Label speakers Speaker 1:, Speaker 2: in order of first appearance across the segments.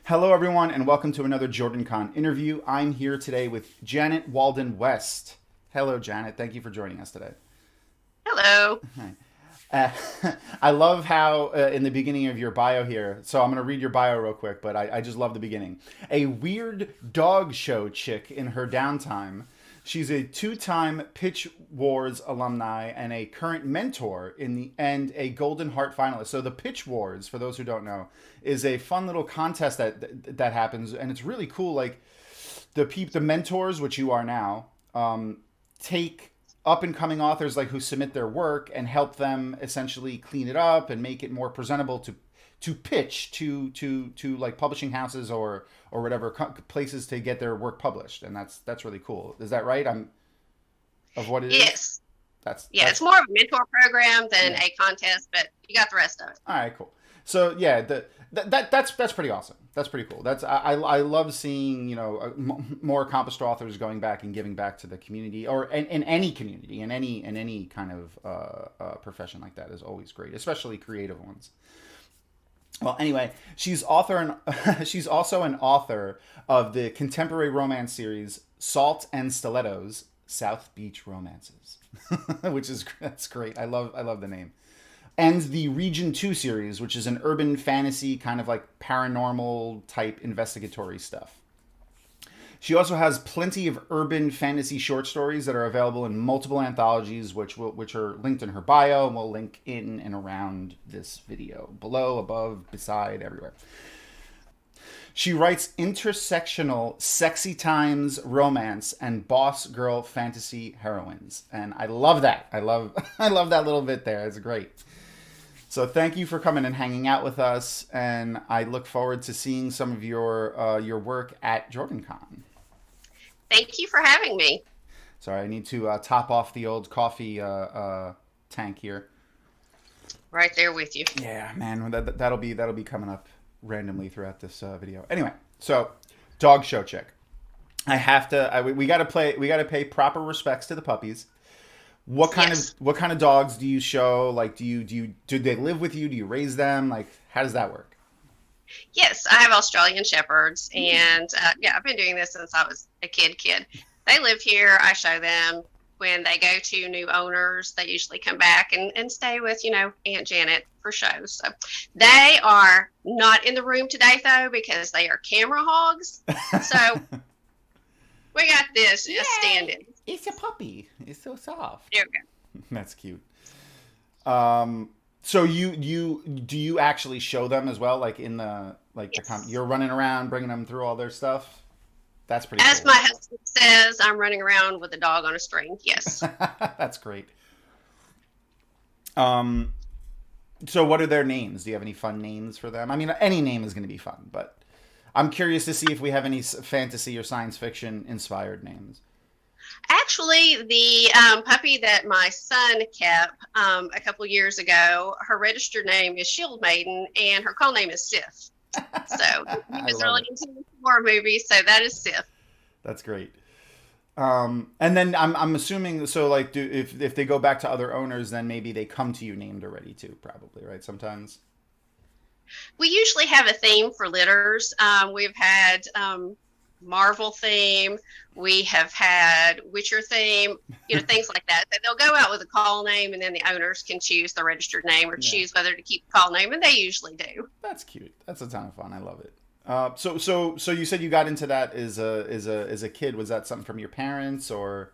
Speaker 1: Hello, everyone, and welcome to another JordanCon interview. I'm here today with Janet Walden-West. Hello, Janet. Thank you for joining us today.
Speaker 2: Hello.
Speaker 1: Hi. I love how in the beginning of your bio here, so I'm going to read your bio real quick, but I just love the beginning. A weird dog show chick in her downtime. She's a two-time Pitch Wars alumni and a current mentor and a Golden Heart finalist. So the Pitch Wars, for those who don't know, is a fun little contest that happens, and it's really cool. Like the mentors, which you are now, take up and coming authors like who submit their work and help them essentially clean it up and make it more presentable to pitch to like publishing houses or whatever places to get their work published, and that's really cool. Is that right? I'm of what it is.
Speaker 2: Yes. Yeah,
Speaker 1: That's
Speaker 2: it's more of a mentor program than
Speaker 1: Yeah.
Speaker 2: a contest, but you got the rest of it.
Speaker 1: All right, cool. So yeah, that's pretty awesome. That's pretty cool. I love seeing more accomplished authors going back and giving back to the community or in any community in any kind of profession like that is always great, especially creative ones. Well, anyway, she's also an author of the contemporary romance series Salt and Stilettos: South Beach Romances, which is that's great. I love the name. And the Region 2 series, which is an urban fantasy kind of like paranormal type investigatory stuff. She also has plenty of urban fantasy short stories that are available in multiple anthologies, which are linked in her bio, and we'll link in and around this video, below, above, beside, everywhere. She writes intersectional, sexy times romance and boss girl fantasy heroines, and I love that. I love I love that little bit there. It's great. So thank you for coming and hanging out with us, and I look forward to seeing some of your work at JordanCon.
Speaker 2: Thank you for having me.
Speaker 1: Sorry, I need to top off the old coffee tank here.
Speaker 2: Right there with you.
Speaker 1: Yeah, man, that'll be coming up randomly throughout this video. Anyway, so dog show chick. I have to. We got to play. We got to pay proper respects to the puppies.
Speaker 2: Yes.
Speaker 1: What kind of dogs do you show? Like, do they live with you? Do you raise them? Like, how does that work?
Speaker 2: Yes, I have Australian Shepherds, and yeah, I've been doing this since I was a kid. They live here. I show them when they go to new owners. They usually come back and stay with, Aunt Janet for shows. So they are not in the room today, though, because they are camera hogs. So we got this just
Speaker 1: Yay!
Speaker 2: standing.
Speaker 1: It's a puppy. It's so soft.
Speaker 2: There we go.
Speaker 1: That's cute. So you do you actually show them as well, like in the
Speaker 2: Yes.
Speaker 1: you're running around bringing them through all their stuff? That's pretty
Speaker 2: As
Speaker 1: cool.
Speaker 2: my husband says, I'm running around with a dog on a string. Yes.
Speaker 1: That's great. Um, so what are their names? Do you have any fun names for them? I mean, any name is going to be fun, but I'm curious to see if we have any fantasy or science fiction inspired names.
Speaker 2: Actually, the puppy that my son kept a couple years ago, her registered name is Shield Maiden, and her call name is Sif. So he
Speaker 1: I
Speaker 2: was
Speaker 1: love
Speaker 2: really
Speaker 1: it.
Speaker 2: into horror movies, so that is Sif.
Speaker 1: That's great. And then I'm assuming so like do if they go back to other owners, then maybe they come to you named already too, probably, right? Sometimes.
Speaker 2: We usually have a theme for litters. We've had Marvel theme. We have had Witcher theme, things like that. So they'll go out with a call name, and then the owners can choose the registered name or
Speaker 1: Yeah.
Speaker 2: choose whether to keep the call name, and they usually do.
Speaker 1: That's cute. That's a ton of fun. I love it. So you said you got into that as a kid. Was that something from your parents or?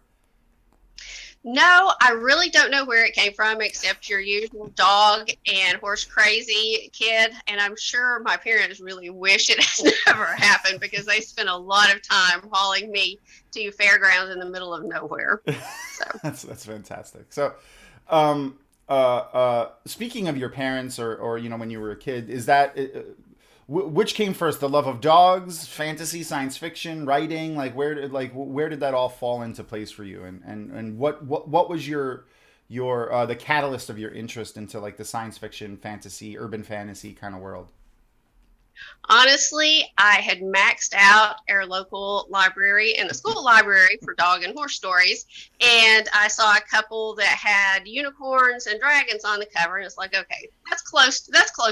Speaker 2: No, I really don't know where it came from, except your usual dog and horse crazy kid. And I'm sure my parents really wish it has never happened because they spent a lot of time hauling me to fairgrounds in the middle of nowhere. So,
Speaker 1: That's fantastic. So, speaking of your parents or when you were a kid, is that which came first, the love of dogs, fantasy, science fiction, writing? Like where did that all fall into place for you? And what was your the catalyst of your interest into like the science fiction, fantasy, urban fantasy kind of world?
Speaker 2: Honestly, I had maxed out our local library and the school library for dog and horse stories. And I saw a couple that had unicorns and dragons on the cover. And it's like, okay, that's close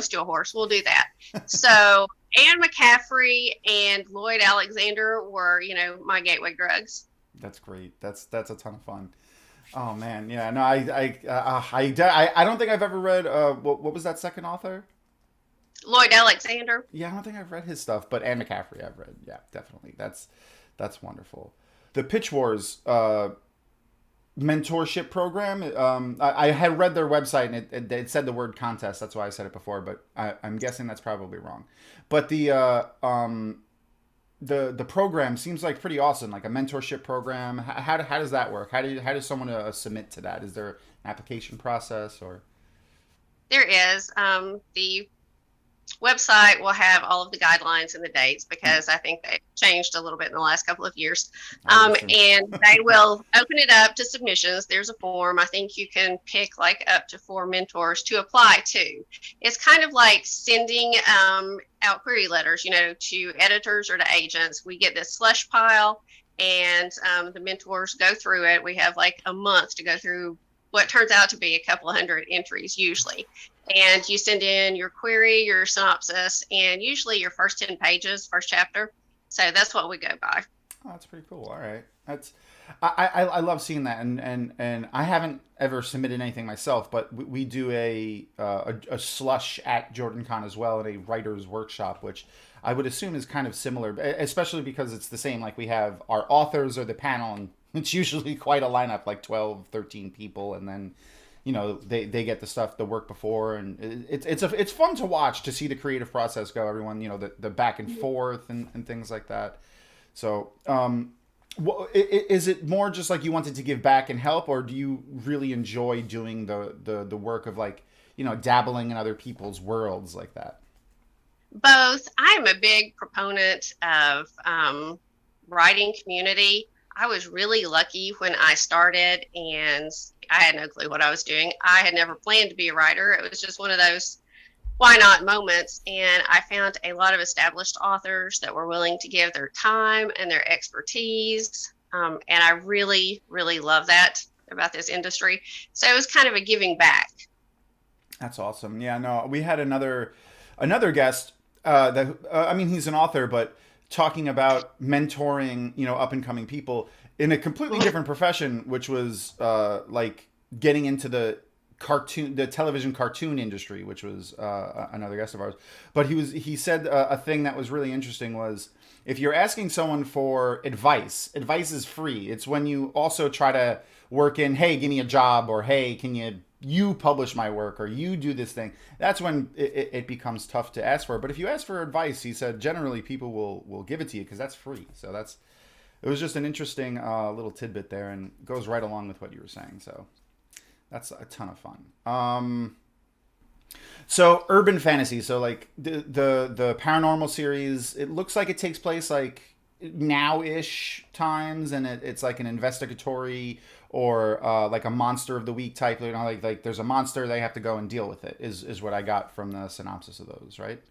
Speaker 2: to a horse. We'll do that. So Anne McCaffrey and Lloyd Alexander were, my gateway drugs.
Speaker 1: That's great. That's a ton of fun. Oh man, yeah. No, I don't think I've ever read. What was that second author?
Speaker 2: Lloyd Alexander.
Speaker 1: Yeah, I don't think I've read his stuff, but Anne McCaffrey I've read. Yeah, definitely. That's wonderful. The Pitch Wars mentorship program. I had read their website and it said the word contest. That's why I said it before, but I'm guessing that's probably wrong. But the program seems like pretty awesome, like a mentorship program. How does that work? How does someone submit to that? Is there an application process or?
Speaker 2: There is. The website will have all of the guidelines and the dates because I think they've changed a little bit in the last couple of years. And they will open it up to submissions. There's a form. I think you can pick like up to 4 mentors to apply to. It's kind of like sending out query letters, to editors or to agents. We get this slush pile and the mentors go through it. We have like a month to go through what turns out to be a couple of hundred entries usually. And you send in your query, your synopsis, and usually your first 10 pages, first chapter. So that's what we go by.
Speaker 1: Oh, that's pretty cool. All right. I love seeing that. And I haven't ever submitted anything myself, but we do a slush at JordanCon as well, at a writer's workshop, which I would assume is kind of similar, especially because it's the same. Like we have our authors or the panel, and it's usually quite a lineup, like 12, 13 people. And then they get the work before, and it's fun to watch, to see the creative process go. Everyone, the back and forth and things like that. So, is it more just like you wanted to give back and help, or do you really enjoy doing the work of like, dabbling in other people's worlds like that?
Speaker 2: Both. I'm a big proponent of writing community. I was really lucky when I started, and I had no clue what I was doing. I had never planned to be a writer. It was just one of those why not moments. And I found a lot of established authors that were willing to give their time and their expertise. And I really, really love that about this industry. So it was kind of a giving back.
Speaker 1: That's awesome. Yeah, no, we had another guest he's an author, but talking about mentoring, up and coming people in a completely different profession, which was like getting into the television cartoon industry, which was another guest of ours. But he said a thing that was really interesting was, if you're asking someone for advice is free. It's when you also try to work in, hey, give me a job, or hey, can you publish my work, or you do this thing. That's when it becomes tough to ask for. But if you ask for advice, he said, generally people will give it to you because that's free. So it was just an interesting little tidbit there, and goes right along with what you were saying. So that's a ton of fun. So urban fantasy. So like the paranormal series, it looks like it takes place like now-ish times, and it's like an investigatory or like a monster of the week type. Like there's a monster, they have to go and deal with it. Is what I got from the synopsis of those, right?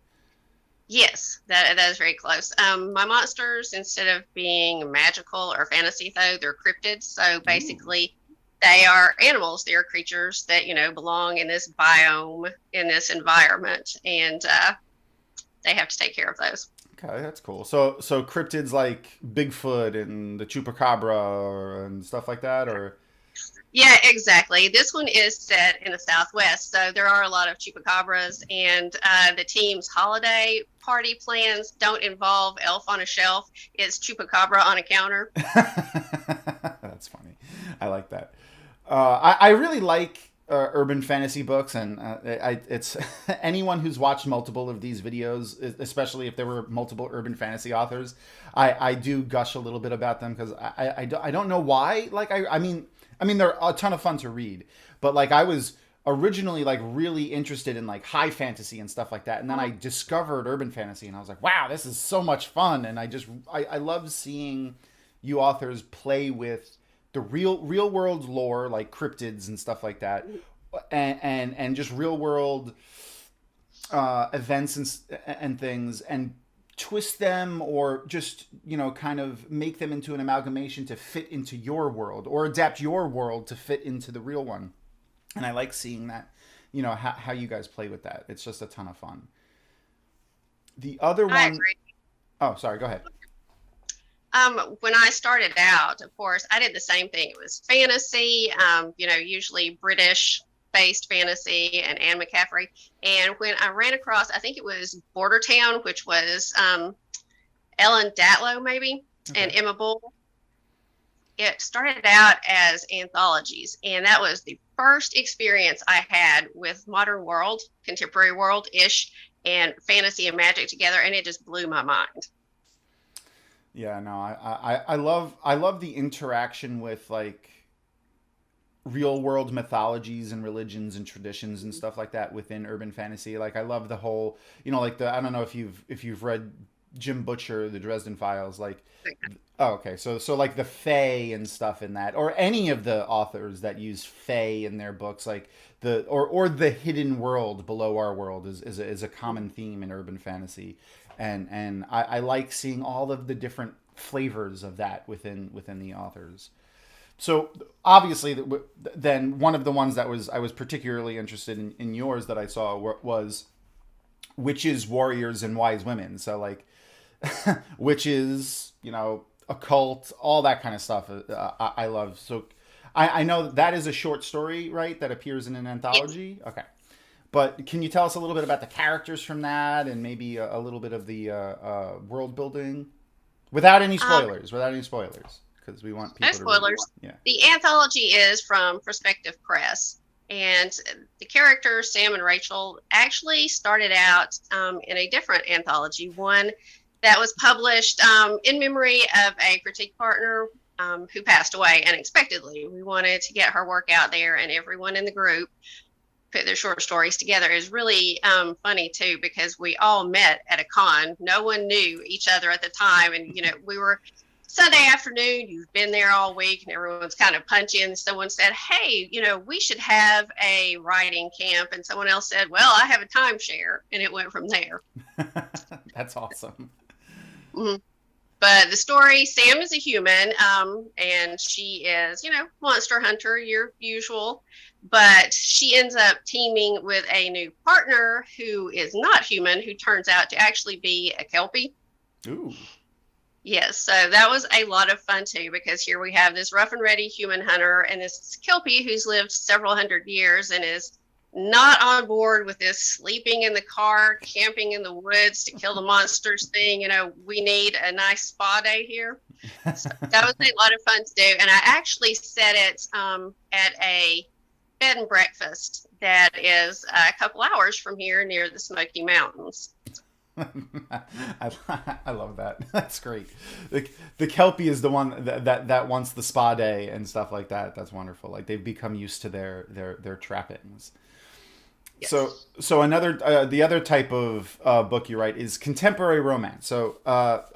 Speaker 2: Yes, that is very close. My monsters, instead of being magical or fantasy, though, they're cryptids. So basically, they are animals. They are creatures that belong in this biome, in this environment, and they have to take care of those.
Speaker 1: Okay, that's cool. So cryptids like Bigfoot and the Chupacabra and stuff like that, or?
Speaker 2: Yeah, exactly. This one is set in the Southwest, so there are a lot of chupacabras, and the team's holiday party plans don't involve elf on a shelf. It's chupacabra on a counter.
Speaker 1: That's funny. I like that. I really like urban fantasy books, and it's anyone who's watched multiple of these videos, especially if there were multiple urban fantasy authors, I do gush a little bit about them because I don't know why. Like I mean they're a ton of fun to read, but like I was originally like really interested in like high fantasy and stuff like that, and then I discovered urban fantasy, and I was like, wow, this is so much fun. And I love seeing you authors play with the real world lore, like cryptids and stuff like that, and just real world events and things and twist them, or just kind of make them into an amalgamation to fit into your world, or adapt your world to fit into the real one. And I like seeing that, how you guys play with that. It's just a ton of fun. The other
Speaker 2: I
Speaker 1: one,
Speaker 2: agree.
Speaker 1: oh, sorry, go ahead.
Speaker 2: When I started out, of course, I did the same thing. It was fantasy, usually British based fantasy and Anne McCaffrey. And when I ran across, I think it was Border Town, which was Ellen Datlow, maybe, and
Speaker 1: Okay.
Speaker 2: Emma Bull. It started out as anthologies, and that was the first experience I had with modern world, contemporary world ish, and fantasy and magic together, and it just blew my mind.
Speaker 1: Yeah, no, I love the interaction with like real world mythologies and religions and traditions and stuff like that within urban fantasy. Like I love the whole, like I don't know if you've read Jim Butcher, the Dresden Files, like oh, okay. So like the Fae and stuff in that, or any of the authors that use Fae in their books, like or the hidden world below our world is a common theme in urban fantasy, and I like seeing all of the different flavors of that within the authors. So obviously, then one of the ones that I was particularly interested in yours that I saw was witches, warriors, and wise women. So like witches, occult, all that kind of stuff. I love. So I know that is a short story, right? That appears in an
Speaker 2: Yes.
Speaker 1: anthology. Okay, but can you tell us a little bit about the characters from that, and maybe a little bit of the world building, without any
Speaker 2: Um,
Speaker 1: spoilers? Without any spoilers, because we want
Speaker 2: no
Speaker 1: people to read.
Speaker 2: spoilers.
Speaker 1: Yeah.
Speaker 2: The anthology is from Perspective Press, and the characters, Sam and Rachel, actually started out in a different anthology, one that was published in memory of a critique partner who passed away unexpectedly. We wanted to get her work out there, and everyone in the group put their short stories together. Is really funny too, because we all met at a con. No one knew each other at the time, and we were Sunday afternoon. You've been there all week, and everyone's kind of punchy. And someone said, "Hey, we should have a writing camp." And someone else said, "Well, I have a timeshare," and it went from there.
Speaker 1: That's awesome.
Speaker 2: Mhm. But the story, Sam is a human, and she is, monster hunter, your usual. But she ends up teaming with a new partner who is not human, who turns out to actually be a Kelpie.
Speaker 1: Ooh.
Speaker 2: Yes, so that was a lot of fun too, because here we have this rough and ready human hunter and this Kelpie who's lived several hundred years and is not on board with this sleeping in the car, camping in the woods to kill the monsters thing. We need a nice spa day here. So that was a lot of fun to do. And I actually set it at a bed and breakfast that is a couple hours from here near the Smoky Mountains.
Speaker 1: I love that. That's great. The Kelpie is the one that wants the spa day and stuff like that. That's wonderful. Like they've become used to their trappings. So
Speaker 2: Yes.
Speaker 1: another the other type of book you write is contemporary romance. So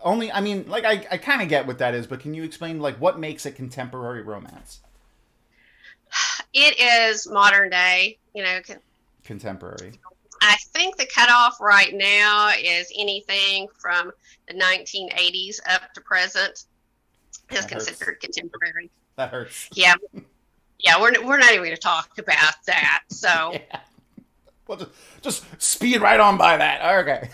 Speaker 1: only I mean like I kind of get what that is, but can you explain like what makes a contemporary romance?
Speaker 2: It is modern day.
Speaker 1: Contemporary.
Speaker 2: I think the cutoff right now is anything from the 1980s up to present is
Speaker 1: That hurts.
Speaker 2: considered contemporary.
Speaker 1: That hurts.
Speaker 2: Yeah, yeah, we're not even going to talk about that. So
Speaker 1: Yeah. Well, just speed right on by that. Okay.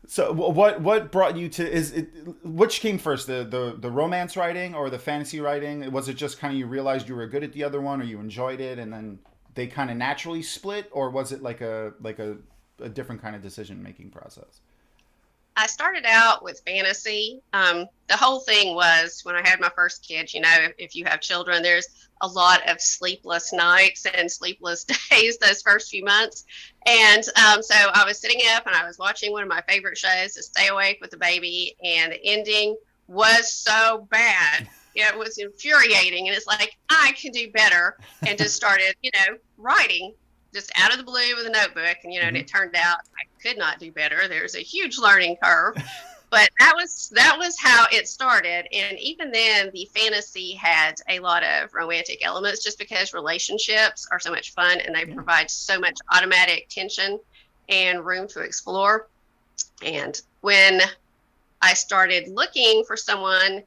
Speaker 1: So what brought you to which came first, the romance writing or the fantasy writing? Was it just kind of you realized you were good at the other one, or you enjoyed it and then they kind of naturally split, or was it like a different kind of decision making process?
Speaker 2: I started out with fantasy. The whole thing was when I had my first kid, if you have children, there's a lot of sleepless nights and sleepless days those first few months. And so I was sitting up and I was watching one of my favorite shows to stay awake with the baby, and the ending was so bad. It was infuriating. And it's like, I can do better. And just started, writing just out of the blue with a notebook. And it turned out I could not do better. There's a huge learning curve. But that was how it started. And even then, the fantasy had a lot of romantic elements, just because relationships are so much fun and they
Speaker 1: Yeah.
Speaker 2: provide so much automatic tension. and room to explore. And when I started looking for someone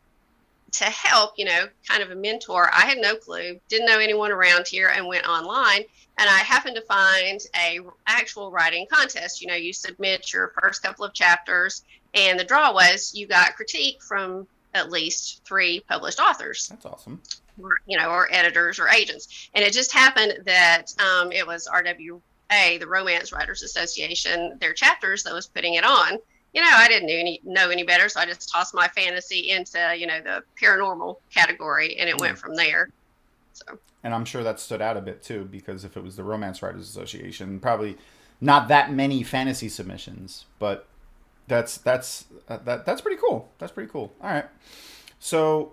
Speaker 2: to help, kind of a mentor, I had no clue, didn't know anyone around here, and went online. And I happened to find a actual writing contest. You submit your first couple of chapters, and the draw was you got critique from at least 3 published authors.
Speaker 1: That's awesome.
Speaker 2: Or editors or agents. And it just happened that it was RWA, the Romance Writers Association, their chapters that was putting it on. I didn't know any better, so I just tossed my fantasy into, the paranormal category, and it went from there. So.
Speaker 1: And I'm sure that stood out a bit too, because if it was the Romance Writers Association, probably not that many fantasy submissions, but that's pretty cool. That's pretty cool. All right. So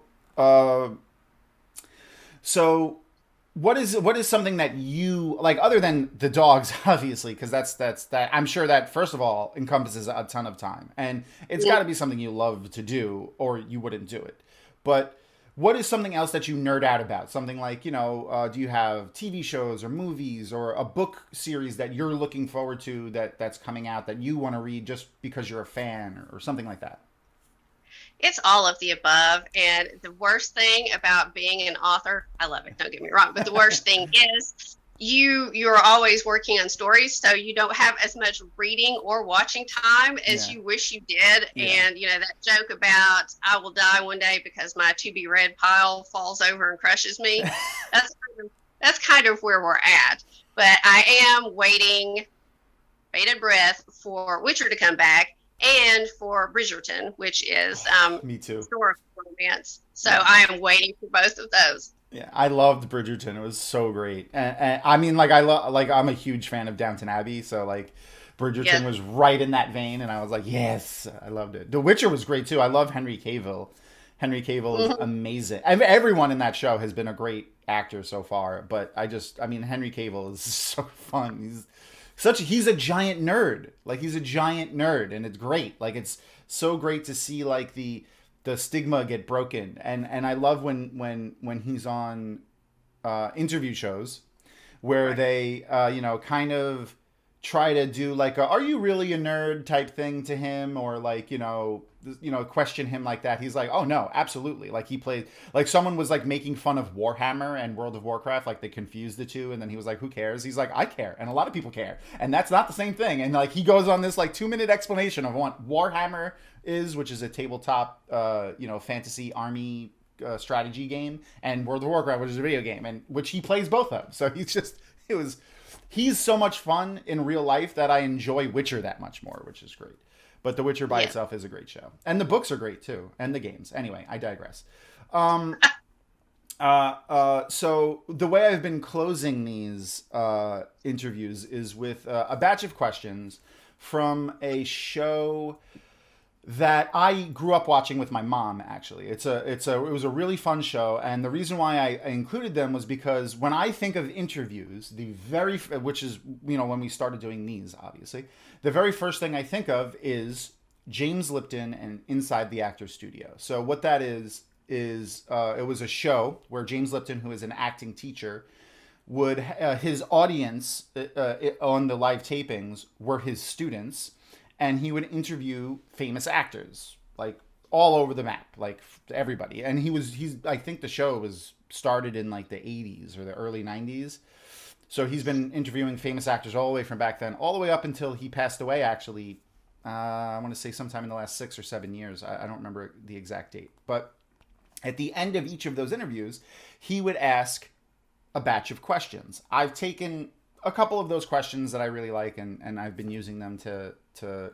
Speaker 1: what is something that you like other than the dogs, obviously, because that's I'm sure that first of all encompasses a ton of time, and it's got to be something you love to do or you wouldn't do it. But what is something else that you nerd out about? Something like, do you have TV shows or movies or a book series that you're looking forward to that's coming out that you want to read just because you're a fan or something like that?
Speaker 2: It's all of the above. And the worst thing about being an author, I love it, don't get me wrong, but the worst thing is you're always working on stories, so you don't have as much reading or watching time as you wish you did. Yeah. And that joke about I will die one day because my to be read pile falls over and crushes me, that's kind of where we're at. But I am waiting bated breath for Witcher to come back and for Bridgerton, which is
Speaker 1: me too,
Speaker 2: historical romance. So I am waiting for both of those.
Speaker 1: Yeah, I loved Bridgerton. It was so great. And I mean, I'm a huge fan of Downton Abbey, so Bridgerton was right in that vein, and I was like, yes, I loved it. The Witcher was great too. I love Henry Cavill. Henry Cavill is amazing. I mean, everyone in that show has been a great actor so far, but Henry Cavill is so fun. He's a giant nerd. He's a giant nerd, and it's great. It's so great to see the stigma get broken, and I love when he's on interview shows where they kind of try to do are you really a nerd type thing to him, or question him like that. He's like, oh no, absolutely. He played someone was making fun of Warhammer and World of Warcraft, they confused the two, and then he was like, who cares? He's like, I care, and a lot of people care, and that's not the same thing. And he goes on this 2-minute explanation of what Warhammer is, which is a tabletop fantasy army strategy game, and World of Warcraft, which is a video game, and which he plays both of. So he's so much fun in real life that I enjoy Witcher that much more, which is great. But The Witcher by itself is a great show. And the books are great, too. And the games. Anyway, I digress. So the way I've been closing these interviews is with a batch of questions from a show that I grew up watching with my mom, actually. It was a really fun show, and the reason why I included them was because when I think of interviews, which is, when we started doing these, obviously, the very first thing I think of is James Lipton and Inside the Actor's Studio. So what that is it was a show where James Lipton, who is an acting teacher, would his audience on the live tapings were his students, and he would interview famous actors all over the map, everybody. And I think the show was started in the 80s or the early 90s. So he's been interviewing famous actors all the way from back then, all the way up until he passed away, actually. I want to say sometime in the last 6 or 7 years. I don't remember the exact date. But at the end of each of those interviews, he would ask a batch of questions. I've taken a couple of those questions that I really like, and I've been using them to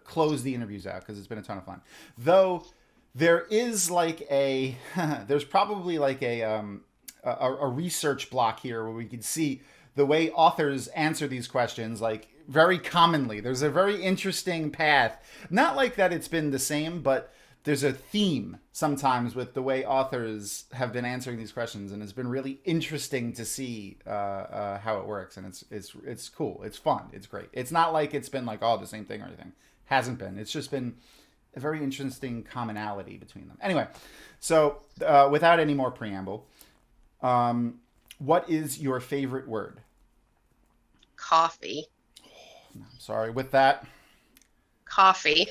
Speaker 1: close the interviews out because it's been a ton of fun. Though there is there's probably a research block here where we can see the way authors answer these questions, very commonly. There's a very interesting path. Not that it's been the same, but there's a theme sometimes with the way authors have been answering these questions, and it's been really interesting to see how it works. And it's cool. It's fun. It's great. It's not it's been the same thing or anything. Hasn't been. It's just been a very interesting commonality between them. Anyway, so without any more preamble, what is your favorite word?
Speaker 2: Coffee.
Speaker 1: I'm sorry. With that,
Speaker 2: Coffee.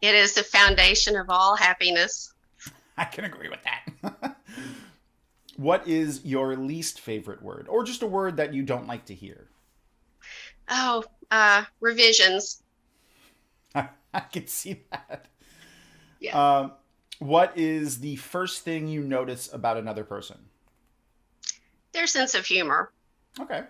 Speaker 2: It is the foundation of all happiness.
Speaker 1: I can agree with that. What is your least favorite word, or just a word that you don't like to hear?
Speaker 2: Oh, revisions.
Speaker 1: I can see that.
Speaker 2: Yeah.
Speaker 1: What is the first thing you notice about another person?
Speaker 2: Their sense of humor.
Speaker 1: Okay.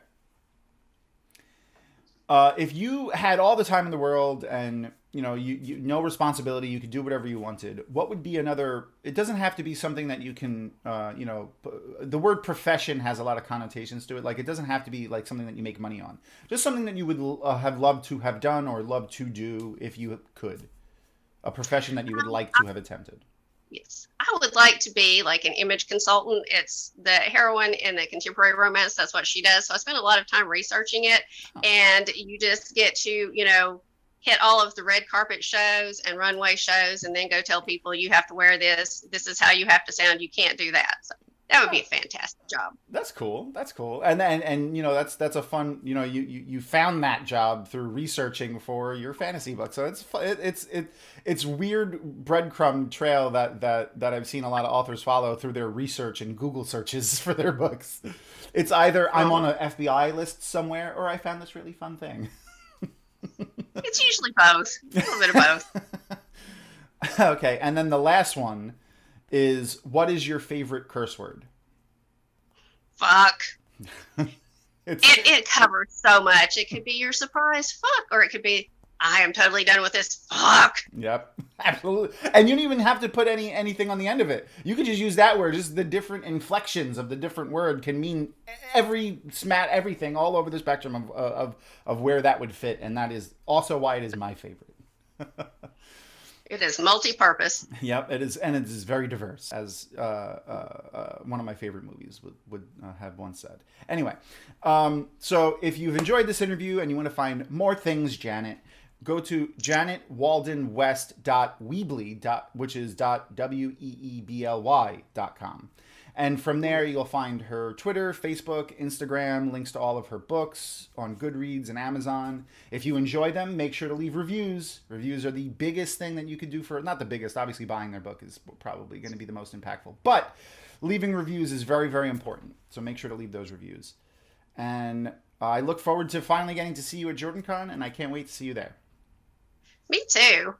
Speaker 1: If you had all the time in the world and you no responsibility, you could do whatever you wanted. What would be another? It doesn't have to be something that you can. The word profession has a lot of connotations to it. Like it doesn't have to be like something that you make money on. Just something that you would have loved to have done or love to do if you could. A profession that you would like to have attempted.
Speaker 2: Yes. I would like to be like an image consultant. It's the heroine in the contemporary romance. That's what she does. So I spend a lot of time researching it. And you just get to, hit all of the red carpet shows and runway shows and then go tell people you have to wear this. This is how you have to sound. You can't do that. So that would be a fantastic job.
Speaker 1: That's cool. That's cool. And that's a fun, you found that job through researching for your fantasy book. So it's weird breadcrumb trail that I've seen a lot of authors follow through their research and Google searches for their books. It's either I'm on an FBI list somewhere or I found this really fun thing.
Speaker 2: It's usually both. A little bit of both.
Speaker 1: Okay. And then the last one is, what is your favorite curse word?
Speaker 2: Fuck. It covers so much. It could be your surprise fuck, or it could be I am totally done with this fuck.
Speaker 1: Yep, absolutely. And you don't even have to put anything on the end of it. You could just use that word. Just the different inflections of the different word can mean everything all over the spectrum of where that would fit. And that is also why it is my favorite.
Speaker 2: It is multi-purpose.
Speaker 1: Yep, it is, and it is very diverse, as one of my favorite movies would have once said. Anyway, so if you've enjoyed this interview and you want to find more things, Janet, go to janetwaldenwest.weebly, which is .weebly.com. And from there, you'll find her Twitter, Facebook, Instagram, links to all of her books on Goodreads and Amazon. If you enjoy them, make sure to leave reviews. Reviews are the biggest thing that you could do for, not the biggest, obviously buying their book is probably going to be the most impactful. But leaving reviews is very, very important. So make sure to leave those reviews. And I look forward to finally getting to see you at JordanCon, and I can't wait to see you there.
Speaker 2: Me too.